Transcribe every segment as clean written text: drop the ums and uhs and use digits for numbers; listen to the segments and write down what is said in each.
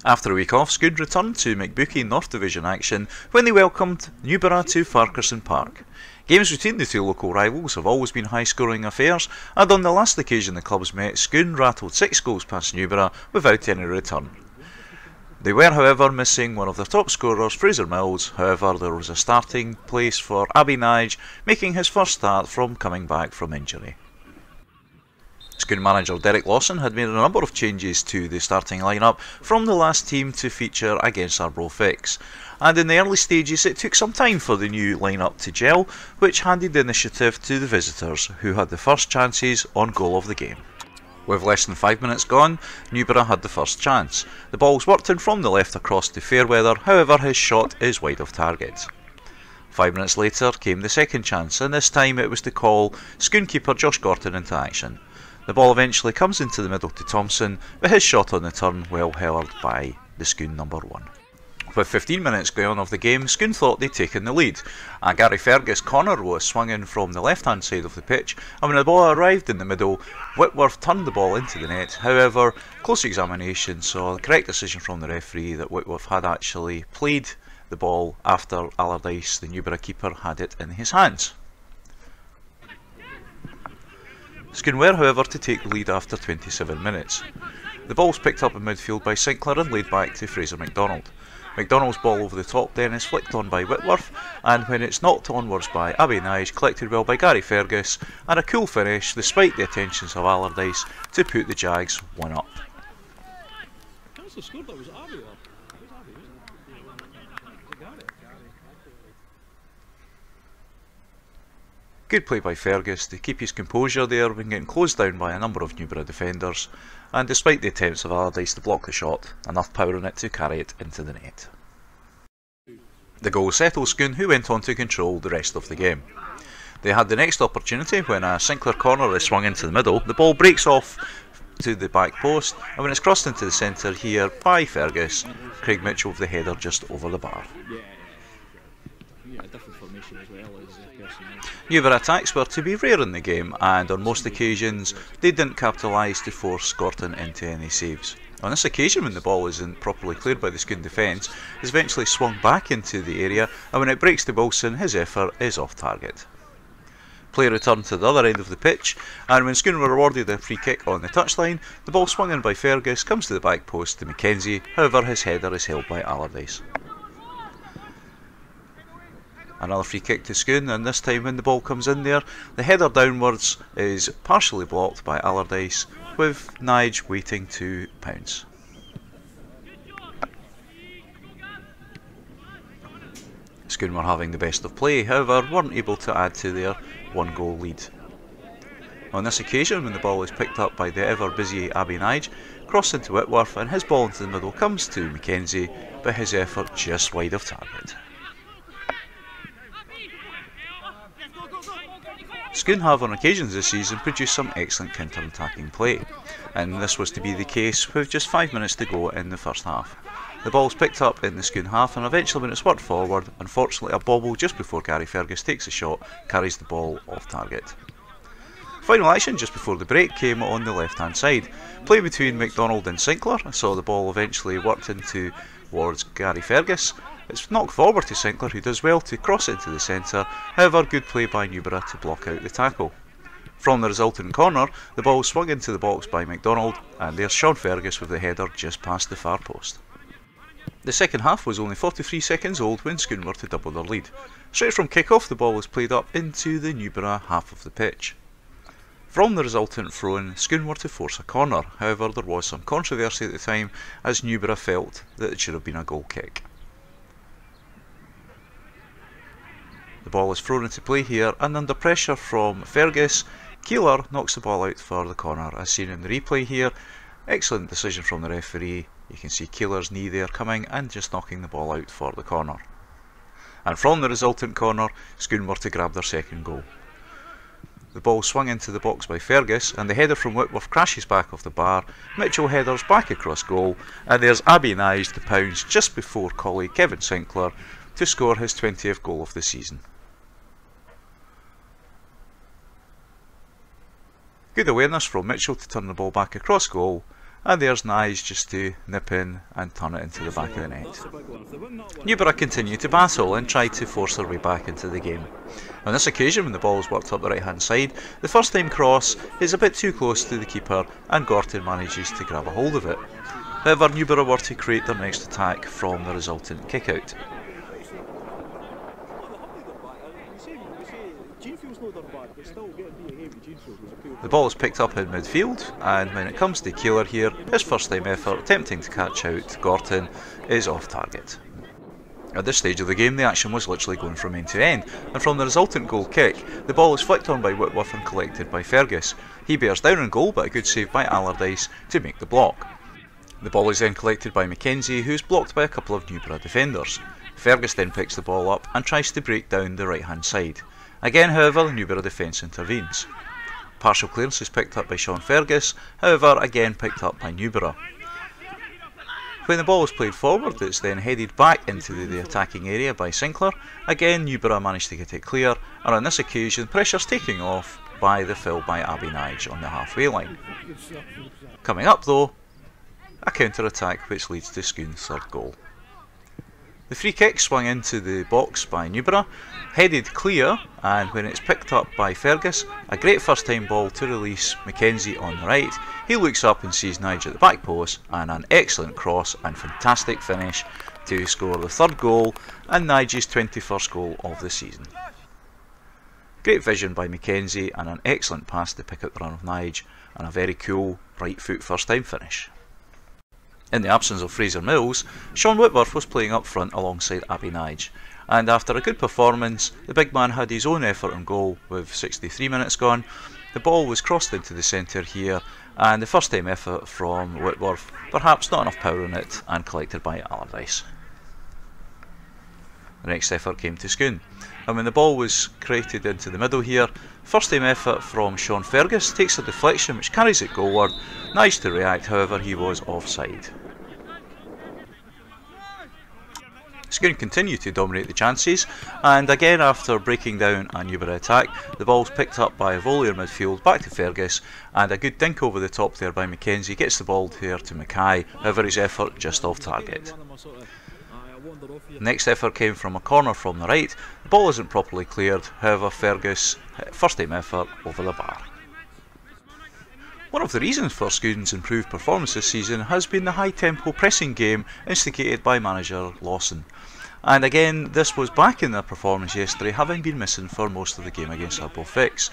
After a week off, Scone returned to McBookie North Division action when they welcomed Newburgh to Farquharson Park. Games between the two local rivals have always been high-scoring affairs, and on the last occasion the clubs met, Scone rattled 6 goals past Newburgh without any return. They were, however, missing one of their top scorers, Fraser Mills. However, there was a starting place for Njie, making his first start from coming back from injury. Scone manager Derek Lawson had made a number of changes to the starting lineup from the last team to feature against Arbroath Fix, and in the early stages it took some time for the new lineup to gel, which handed the initiative to the visitors, who had the first chances on goal of the game. With less than 5 minutes gone, Newburgh had the first chance. The ball's worked in from the left across to Fairweather, however his shot is wide of target. 5 minutes later came the second chance, and this time it was to call Scone keeper Josh Gorton into action. The ball eventually comes into the middle to Thompson, but his shot on the turn well held by the Scone number 1. With 15 minutes gone of the game, Scone thought they'd taken the lead. A Gary Fergus corner was swung in from the left hand side of the pitch, and when the ball arrived in the middle, Whitworth turned the ball into the net. However, close examination saw the correct decision from the referee that Whitworth had actually played the ball after Allardyce, the Newburgh keeper, had it in his hands. Scone were, however, to take the lead after 27 minutes. The ball was picked up in midfield by Sinclair and laid back to Fraser MacDonald. MacDonald's ball over the top then is flicked on by Whitworth, and when it's knocked onwards by Njie, collected well by Gary Fergus, and a cool finish despite the attentions of Allardyce to put the Jags 1 up. Good play by Fergus to keep his composure there when getting closed down by a number of Newburgh defenders, and despite the attempts of Allardyce to block the shot, enough power in it to carry it into the net. The goal settled Scone, who went on to control the rest of the game. They had the next opportunity when a Sinclair corner is swung into the middle. The ball breaks off to the back post, and when it's crossed into the centre here by Fergus, Craig Mitchell with the header just over the bar. Newburgh attacks were to be rare in the game, and on most occasions they didn't capitalise to force Gorton into any saves. On this occasion, when the ball isn't properly cleared by the Scone defence, it's eventually swung back into the area, and when it breaks to Wilson, his effort is off target. Play returned to the other end of the pitch, and when Scone were awarded a free kick on the touchline, the ball swung in by Fergus comes to the back post to Mackenzie. However, his header is held by Allardyce. Another free kick to Scone, and this time when the ball comes in there, the header downwards is partially blocked by Allardyce, with Njie waiting to pounce. Scone were having the best of play, however weren't able to add to their 1-goal lead. On this occasion, when the ball is picked up by the ever busy Njie, crossed into Whitworth, and his ball into the middle comes to Mackenzie, but his effort just wide of target. Scone have on occasions this season produced some excellent counter-attacking play, and this was to be the case with just 5 minutes to go in the first half. The ball is picked up in the Scone half, and eventually when it's worked forward, unfortunately a bobble just before Gary Fergus takes a shot carries the ball off target. Final action just before the break came on the left hand side. Play between MacDonald and Sinclair saw the ball eventually worked into towards Gary Fergus. It's knocked forward to Sinclair, who does well to cross into the centre. However, good play by Newburgh to block out the tackle. From the resultant corner, the ball swung into the box by MacDonald, and there's Sean Fergus with the header just past the far post. The second half was only 43 seconds old when Scone were to double their lead. Straight from kick-off, the ball was played up into the Newburgh half of the pitch. From the resultant throw-in, Scone were to force a corner. However, there was some controversy at the time, as Newburgh felt that it should have been a goal kick. The ball is thrown into play here, and under pressure from Fergus, Keeler knocks the ball out for the corner, as seen in the replay here. Excellent decision from the referee. You can see Keeler's knee there coming and just knocking the ball out for the corner. And from the resultant corner, Scone were to grab their second goal. The ball swung into the box by Fergus, and the header from Whitworth crashes back off the bar. Mitchell headers back across goal, and there's Njie to pounce just before colleague Kevin Sinclair to score his 20th goal of the season. Good awareness from Mitchell to turn the ball back across goal, and there's Njie just to nip in and turn it into the back of the net. Newburgh continue to battle and try to force their way back into the game. On this occasion, when the ball is worked up the right hand side, the first time cross is a bit too close to the keeper and Gorton manages to grab a hold of it. However, Newburgh were to create their next attack from the resultant kick out. The ball is picked up in midfield, and when it comes to Keeler here, his first time effort attempting to catch out Gorton is off target. At this stage of the game, the action was literally going from end to end, and from the resultant goal kick, the ball is flicked on by Whitworth and collected by Fergus. He bears down on goal, but a good save by Allardyce to make the block. The ball is then collected by Mackenzie, who is blocked by a couple of Newburgh defenders. Fergus then picks the ball up and tries to break down the right hand side. Again, however, the Newburgh defence intervenes. Partial clearance is picked up by Sean Fergus, however again picked up by Newburgh. When the ball is played forward, it's then headed back into the attacking area by Sinclair. Again, Newburgh managed to get it clear, and on this occasion pressure's taking off by the fill by Abby Njie on the halfway line. Coming up though, a counter-attack which leads to Scone's third goal. The free kick swung into the box by Newburgh, headed clear, and when it's picked up by Fergus, a great first time ball to release Mackenzie on the right. He looks up and sees Njie at the back post, and an excellent cross and fantastic finish to score the third goal and Njie's 21st goal of the season. Great vision by Mackenzie and an excellent pass to pick up the run of Njie, and a very cool right foot first time finish. In the absence of Fraser Mills, Sean Whitworth was playing up front alongside Abby Njie, and after a good performance, the big man had his own effort on goal with 63 minutes gone. The ball was crossed into the centre here, and the first time effort from Whitworth, perhaps not enough power in it, and collected by Allardyce. The next effort came to Scone, and when the ball was created into the middle here, first time effort from Sean Fergus takes a deflection which carries it goalward. Nice to react, however he was offside. Scone continue to dominate the chances, and again after breaking down a Newburgh attack, the ball's picked up by a volley in midfield back to Fergus, and a good dink over the top there by Mackenzie gets the ball here to Mackay, however his effort just off target. Next effort came from a corner from the right. The ball isn't properly cleared, however Fergus first time effort over the bar. One of the reasons for Scone's improved performance this season has been the high tempo pressing game instigated by manager Lawson. And again, this was back in their performance yesterday, having been missing for most of the game against Arbroath.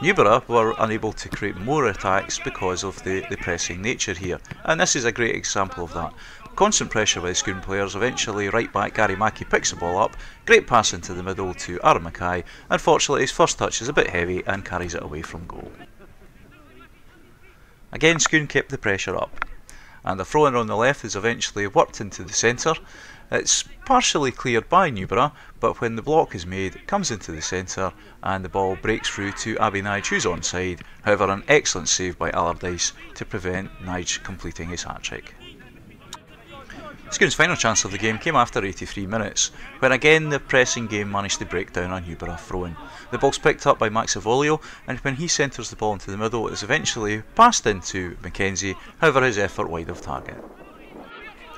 Newburgh were unable to create more attacks because of the pressing nature here, and this is a great example of that. Constant pressure by the Scone players, eventually right back Gary Mackey picks the ball up, great pass into the middle to Aaron Mackay. Unfortunately his first touch is a bit heavy and carries it away from goal. Again Scone kept the pressure up, and the throw-in on the left is eventually worked into the centre. It's partially cleared by Newburgh, but when the block is made, it comes into the centre and the ball breaks through to Abby Njie, who's onside. However, an excellent save by Allardyce to prevent Njie completing his hat-trick. Scone's final chance of the game came after 83 minutes, when again the pressing game managed to break down a Newburgh throw-in. The ball's picked up by Max Avolio, and when he centres the ball into the middle, it is eventually passed into Mackenzie, however his effort wide of target.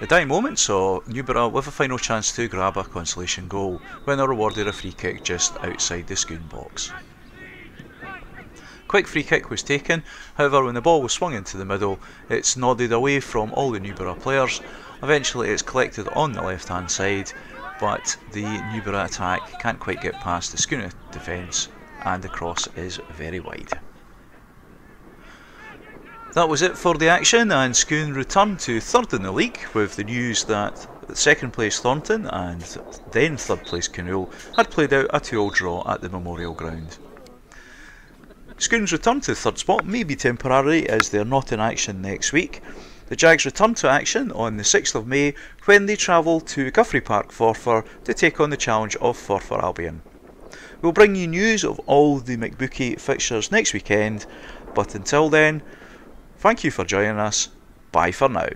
The dying moment saw Newburgh with a final chance to grab a consolation goal when they were awarded a free kick just outside the Scone box. Quick free kick was taken, however when the ball was swung into the middle, it's nodded away from all the Newburgh players. Eventually it's collected on the left hand side, but the Newburgh attack can't quite get past the Scone defence, and the cross is very wide. That was it for the action, and Scone returned to third in the league with the news that second place Thornton and then third place Canoe had played out a 2-2 draw at the Memorial Ground. Scone's return to third spot may be temporary as they are not in action next week. The Jags return to action on the 6th of May when they travel to Guthrie Park, Forfar to take on the challenge of Forfar Albion. We'll bring you news of all the McBookie fixtures next weekend, but until then, thank you for joining us. Bye for now.